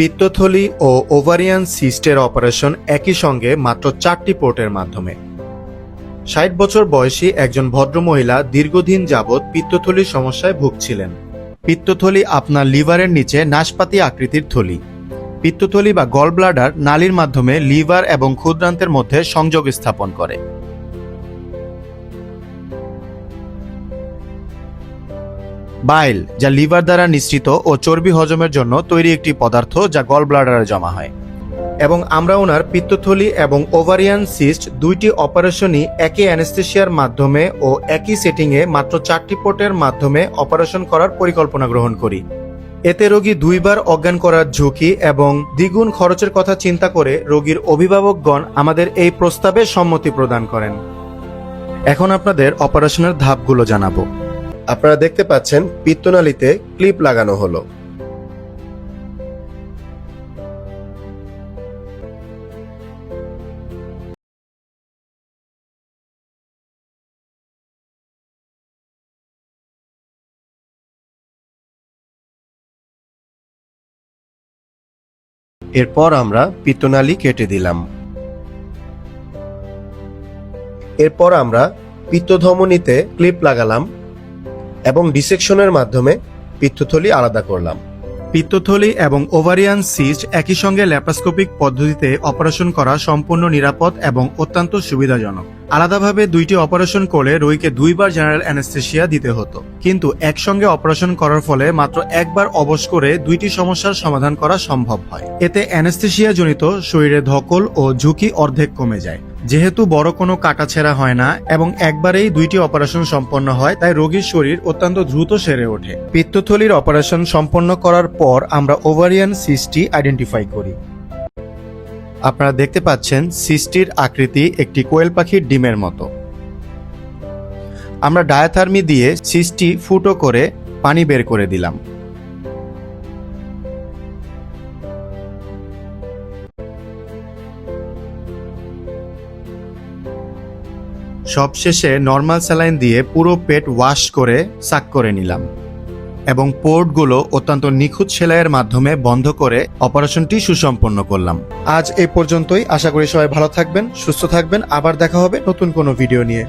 পিত্তথলি ও ovarian সিস্টের operation একই সঙ্গে মাত্র 4টি পোর্টের মাধ্যমে। 60 বছর বয়সী একজন ভদ্রমহিলা দীর্ঘদিন যাবৎ পিত্তথলির সমস্যায় ভুগছিলেন। পিত্তথলি আপনার লিভারের নিচে নাশপাতি আকৃতির থলি। পিত্তথলি বা গল ব্লাডার নালীর মাধ্যমে লিভার এবং ক্ষুদ্রান্তের মধ্যে সংযোগ স্থাপন করে। বাইল, যা লিভার দ্বারা নিঃসৃত ও চর্বি হজমের জন্য তৈরি একটি পদার্থ যা গল ব্লাডারে জমা হয়। এবং আমরা ওনার পিত্তথলি এবং ওভারিয়ান সিস্ট দুইটি অপারেশনই একই অ্যানেস্থেশিয়ার মাধ্যমে ও একই সেটিংয়ে মাত্র 4টি পোর্টের মাধ্যমে অপারেশন করার পরিকল্পনা গ্রহণ করি। এতে রোগী 2 বার অজ্ঞান করার ঝুঁকি এবং দ্বিগুণ খরচের কথা চিন্তা করে রোগীর অভিভাবকগণ আমাদের এই প্রস্তাবে সম্মতি প্রদান করেন। এখন আপনাদের অপারেশনের ধাপগুলো জানাবো। আপনারা দেখতে পাচ্ছেন পিত্তনালীতে ক্লিপ লাগানো হলো। এরপর আমরা পিত্তনালী কেটে দিলাম। এরপর আমরা পিত্তধমনীতে ক্লিপ লাগালাম এবং ডিসেকশনের মাধ্যমে পিত্তথলি আলাদা করলাম। পিত্তথলি এবং ওভারিয়ান সিস্ট একই সঙ্গে ল্যাপারোস্কোপিক পদ্ধতিতে অপারেশন করা সম্পূর্ণ নিরাপদ এবং অত্যন্ত সুবিধাজনক। আলাদাভাবে দুইটি অপারেশন করলে রোগীকে 2 বার জেনারেল অ্যানেস্থেশিয়া দিতে হতো, কিন্তু একসঙ্গে অপারেশন করার ফলে মাত্র একবার অবশ করে দুইটি সমস্যার সমাধান করা সম্ভব হয়। এতে অ্যানেস্থেশিয়া জনিত শরীরে ধকল ও ঝুঁকি অর্ধেক কমে যায়। যেহেতু বড় কোনো কাটাছেঁড়া হয় না এবং একবারেই দুইটি অপারেশন সম্পন্ন হয়, তাই রোগীর শরীর অত্যন্ত দ্রুত সেরে ওঠে। পিত্তথলির অপারেশন সম্পন্ন করার পর আমরা ওভারিয়ান সিস্টটি আইডেন্টিফাই করি। আপনারা দেখতে পাচ্ছেন সিস্টটির আকৃতি একটি কোয়েল পাখির ডিমের মতো। আমরা ডায়াথার্মি দিয়ে সিস্টটি ফুটো করে পানি বের করে দিলাম। সবশেষে নর্মাল স্যালাইন দিয়ে পুরো পেট ওয়াশ করে সাক করে নিলাম এবং পোর্টগুলো অত্যন্ত নিখুঁত সেলাইয়ের মাধ্যমে বন্ধ করে অপারেশনটি সুসম্পন্ন করলাম। আজ এই পর্যন্তই। আশা করি সবাই ভালো থাকবেন, সুস্থ থাকবেন। আবার দেখা হবে নতুন কোনো ভিডিও নিয়ে।